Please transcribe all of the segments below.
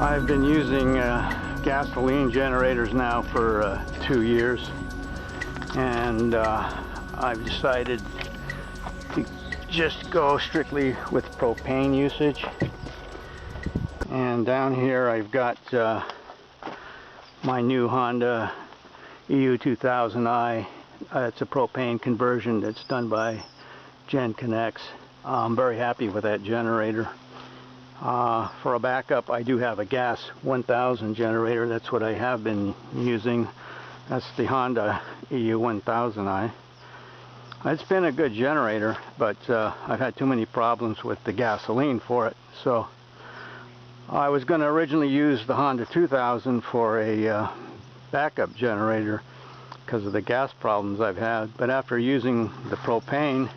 I've been using gasoline generators now for 2 years, and I've decided to just go strictly with propane usage. And down here I've got my new Honda EU2000i. It's a propane conversion that's done by GenConnex. I'm very happy with that generator. For a backup, I do have a gas 1000 generator. That's what I have been using. That's the Honda EU1000i. It's been a good generator, but I've had too many problems with the gasoline for it. So I was going to originally use the Honda 2000 for a backup generator because of the gas problems I've had. But after using the propane,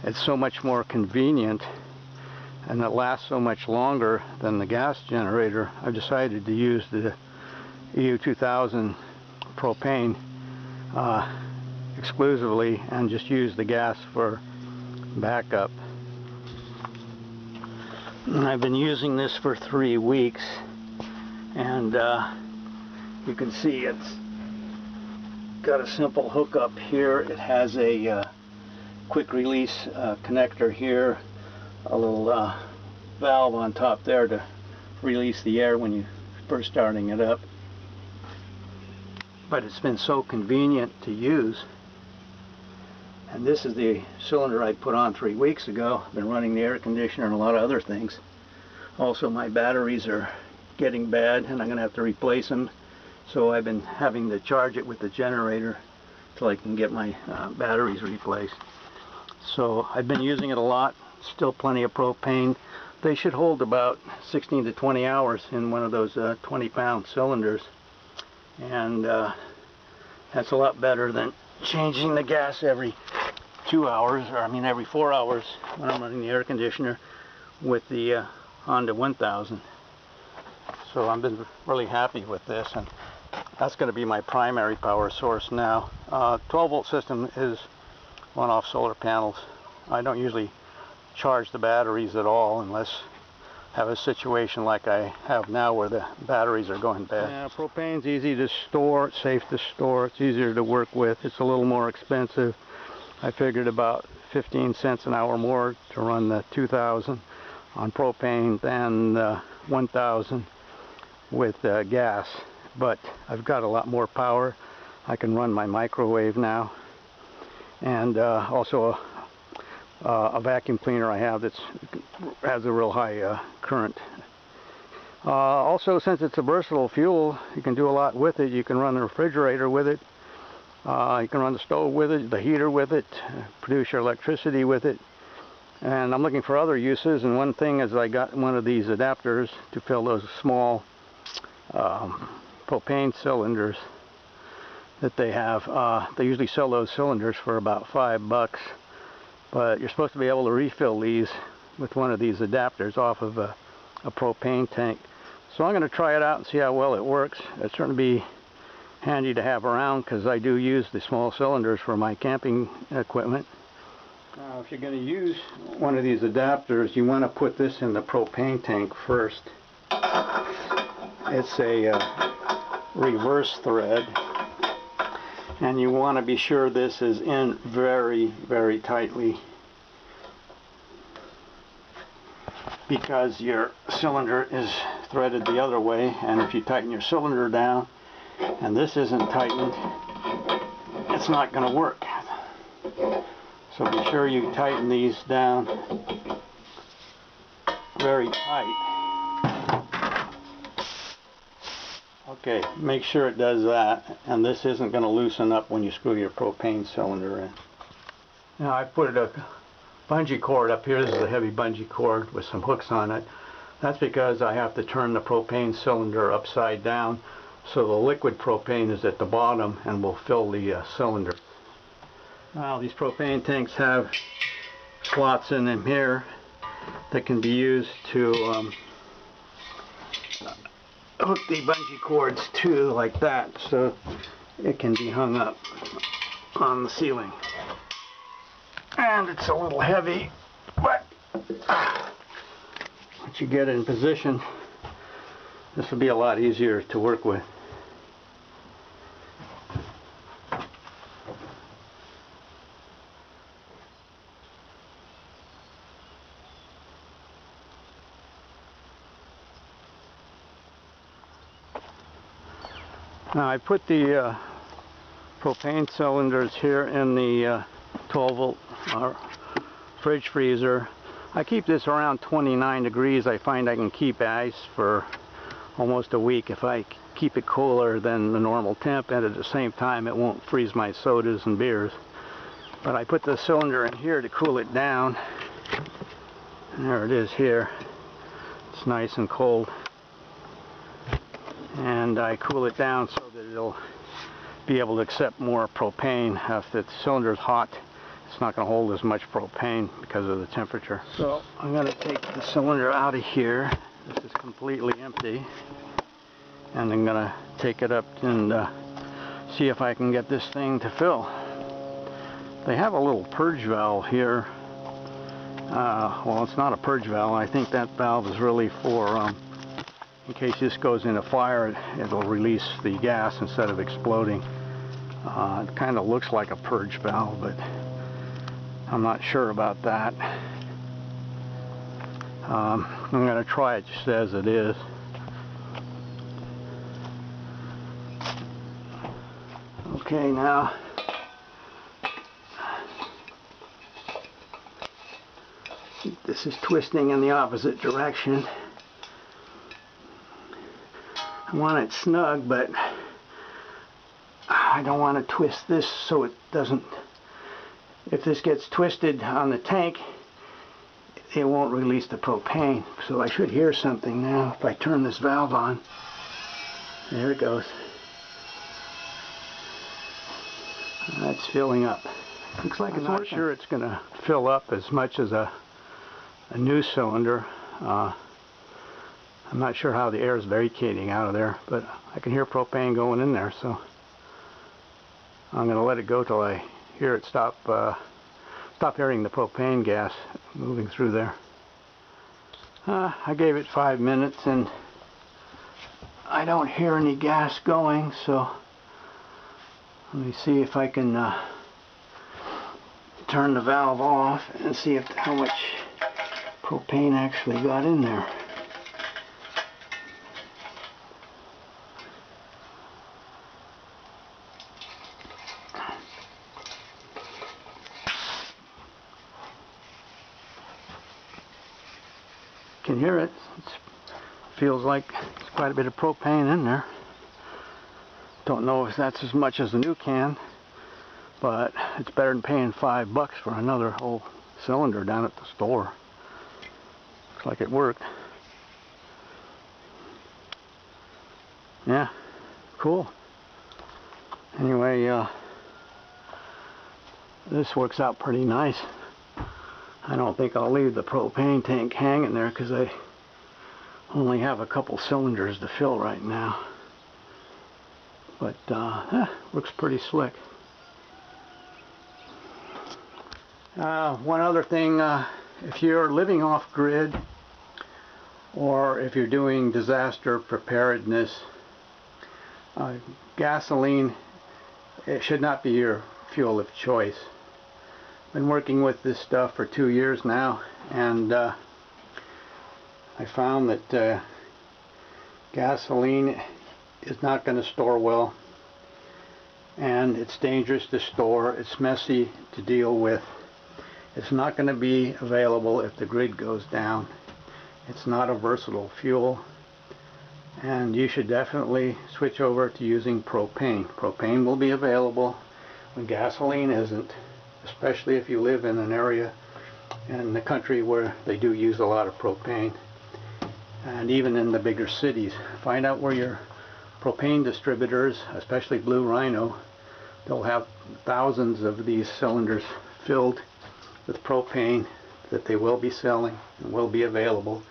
it's so much more convenient and it lasts so much longer than the gas generator. I've decided to use the EU2000 propane exclusively and just use the gas for backup. And I've been using this for 3 weeks, and you can see it's got a simple hookup here. It has a quick release connector here, a little valve on top there to release the air when you're first starting it up. But it's been so convenient to use. And this is the cylinder I put on 3 weeks ago. I've been running the air conditioner and a lot of other things. Also, my batteries are getting bad and I'm going to have to replace them. So I've been having to charge it with the generator till I can get my batteries replaced. So I've been using it a lot. Still plenty of propane. They should hold about 16 to 20 hours in one of those 20-pound cylinders. And that's a lot better than changing the gas every 2 hours, or I mean every 4 hours when I'm running the air conditioner with the Honda 1000. So I've been really happy with this, and that's going to be my primary power source now. 12-volt system is one-off solar panels. I don't usually charge the batteries at all unless I have a situation like I have now where the batteries are going bad. Yeah, propane's easy to store, it's safe to store, it's easier to work with, it's a little more expensive. I figured about 15 cents an hour more to run the 2000 on propane than the 1000 with gas, but I've got a lot more power. I can run my microwave now, and also a vacuum cleaner I have that has a real high current. Also, since it's a versatile fuel, you can do a lot with it. You can run the refrigerator with it, you can run the stove with it, the heater with it, produce your electricity with it. And I'm looking for other uses, and one thing is I got one of these adapters to fill those small propane cylinders that they have. They usually sell those cylinders for about $5, but you're supposed to be able to refill these with one of these adapters off of a propane tank. So I'm going to try it out and see how well it works. It's certainly be handy to have around because I do use the small cylinders for my camping equipment. Now, if you're going to use one of these adapters, you want to put this in the propane tank first. It's a reverse thread, and you want to be sure this is in very, very tightly, because your cylinder is threaded the other way, and if you tighten your cylinder down and this isn't tightened, it's not going to work. So be sure you tighten these down very tight. Okay, make sure it does that, and this isn't going to loosen up when you screw your propane cylinder in. Now I put a bungee cord up here. This is a heavy bungee cord with some hooks on it. That's because I have to turn the propane cylinder upside down so the liquid propane is at the bottom and will fill the cylinder. Now these propane tanks have slots in them here that can be used to hook the bungee cords to, like that, so it can be hung up on the ceiling. And it's a little heavy, but once you get it in position, This will be a lot easier to work with. Now I put the propane cylinders here in the 12 volt fridge freezer. I keep this around 29 degrees. I find I can keep ice for almost a week if I keep it cooler than the normal temp, and at the same time it won't freeze my sodas and beers. But I put the cylinder in here to cool it down. And there it is here. It's nice and cold. And I cool it down so that it'll be able to accept more propane. If the cylinder's hot, it's not going to hold as much propane because of the temperature. So I'm going to take the cylinder out of here. This is completely empty. And I'm going to take it up and see if I can get this thing to fill. They have a little purge valve here. Well, it's not a purge valve. I think that valve is really for in case this goes in a fire, it'll release the gas instead of exploding. It kind of looks like a purge valve, but I'm not sure about that. I'm going to try it just as it is. Okay, now this is twisting in the opposite direction. I want it snug, but I don't want to twist this so it doesn't, if this gets twisted on the tank, it won't release the propane. So I should hear something now if I turn this valve on. There it goes. That's filling up. Looks like I'm not sure it's going to fill up as much as a new cylinder. I'm not sure how the air is vacating out of there, but I can hear propane going in there, so I'm going to let it go till I hear it stop hearing the propane gas moving through there. I gave it 5 minutes and I don't hear any gas going, so let me see if I can turn the valve off and see how much propane actually got in there. Can hear it. It feels like there's quite a bit of propane in there. Don't know if that's as much as the new can, but it's better than paying $5 for another whole cylinder down at the store. Looks like it worked. Yeah, cool. Anyway, this works out pretty nice. I don't think I'll leave the propane tank hanging there because I only have a couple cylinders to fill right now. But looks pretty slick. One other thing, if you're living off grid or if you're doing disaster preparedness, gasoline, it should not be your fuel of choice. Been working with this stuff for 2 years now, and I found that gasoline is not going to store well, and it's dangerous to store, it's messy to deal with, it's not going to be available if the grid goes down, it's not a versatile fuel, and you should definitely switch over to using propane. Propane will be available when gasoline isn't, especially if you live in an area in the country where they do use a lot of propane, and even in the bigger cities. Find out where your propane distributors, especially Blue Rhino, they'll have thousands of these cylinders filled with propane that they will be selling and will be available,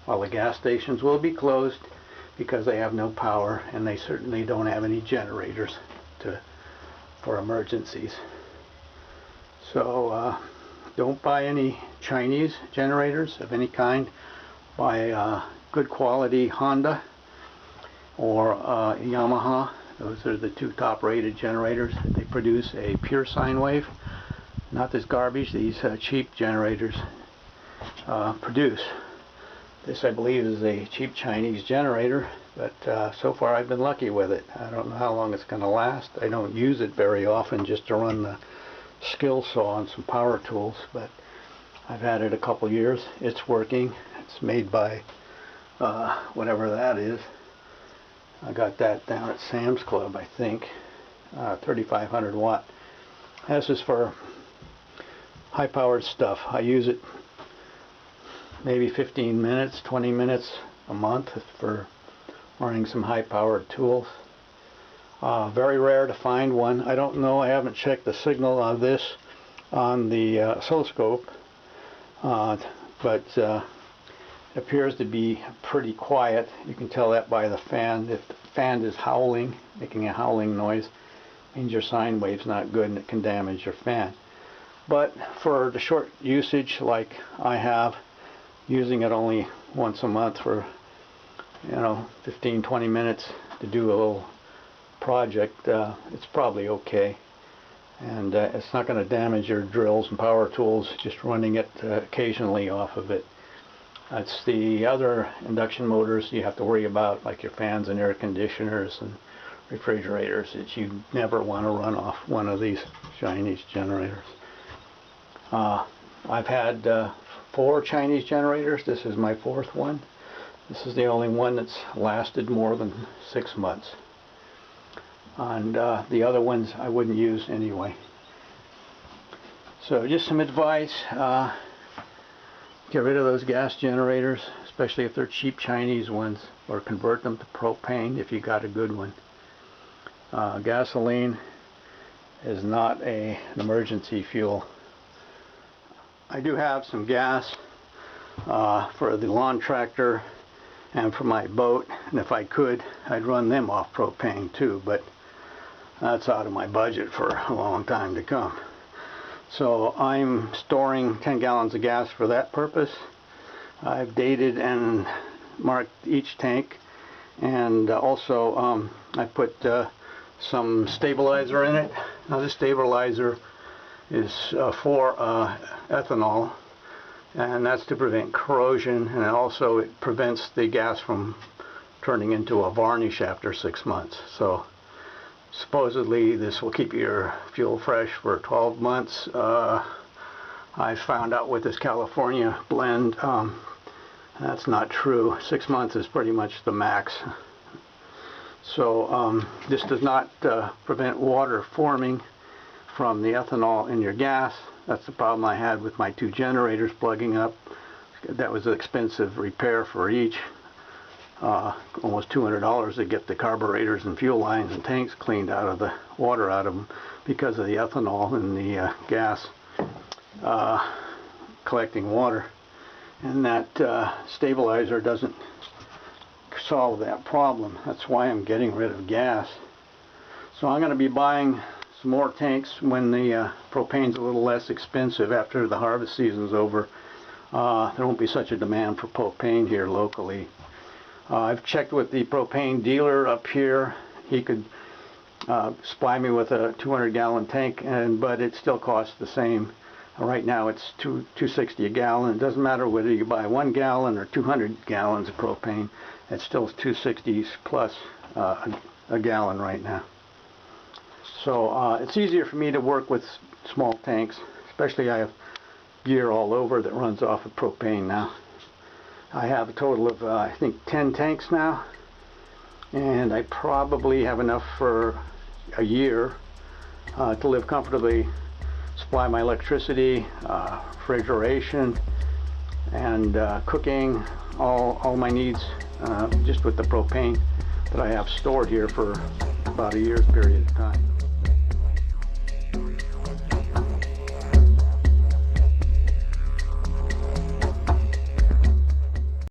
while the gas stations will be closed because they have no power and they certainly don't have any generators for emergencies. So don't buy any Chinese generators of any kind. Buy good quality Honda or Yamaha. Those are the two top rated generators. They produce a pure sine wave, not this garbage these cheap generators produce. This, I believe, is a cheap Chinese generator, but so far I've been lucky with it. I don't know how long it's going to last. I don't use it very often, just to run the skill saw and some power tools, but I've had it a couple years. It's working. It's made by whatever that is. I got that down at Sam's Club, I think. 3500 watt. This is for high powered stuff. I use it maybe 15 minutes, 20 minutes a month for running some high powered tools. Very rare to find one. I don't know, I haven't checked the signal on this on the oscilloscope, but it appears to be pretty quiet. You can tell that by the fan. If the fan is howling, making a howling noise, it means your sine wave's not good and it can damage your fan. But for the short usage like I have, using it only once a month for 15-20 minutes to do a little project, it's probably okay, and it's not going to damage your drills and power tools just running it occasionally off of it. It's the other induction motors you have to worry about, like your fans and air conditioners and refrigerators, that you never want to run off one of these Chinese generators. I've had 4 Chinese generators. This is my 4th one. This is the only one that's lasted more than 6 months. And the other ones I wouldn't use anyway. So just some advice. Get rid of those gas generators, especially if they're cheap Chinese ones, or convert them to propane if you got a good one. Gasoline is not an emergency fuel. I do have some gas for the lawn tractor and for my boat, and if I could, I'd run them off propane too, but that's out of my budget for a long time to come. So I'm storing 10 gallons of gas for that purpose. I've dated and marked each tank, and also I put some stabilizer in it. Now this stabilizer is for ethanol, and that's to prevent corrosion, and also it prevents the gas from turning into a varnish after 6 months. So supposedly this will keep your fuel fresh for 12 months. I found out with this California blend that's not true. 6 months is pretty much the max. So this does not prevent water forming from the ethanol in your gas. That's the problem I had with my 2 generators plugging up. That was an expensive repair for each. Almost $200 to get the carburetors and fuel lines and tanks cleaned out of the water out of them because of the ethanol in the gas collecting water. And that stabilizer doesn't solve that problem. That's why I'm getting rid of gas. So I'm going to be buying some more tanks when the propane's a little less expensive after the harvest season's over. There won't be such a demand for propane here locally. I've checked with the propane dealer up here. He could supply me with a 200-gallon tank, but it still costs the same. Right now it's $2.60 a gallon. It doesn't matter whether you buy 1 gallon or 200 gallons of propane. It's still $2.60 plus a gallon right now. So it's easier for me to work with small tanks, especially I have gear all over that runs off of propane now. I have a total of I think 10 tanks now, and I probably have enough for a year to live comfortably, supply my electricity, refrigeration, and cooking, all my needs just with the propane that I have stored here for about a year's period of time.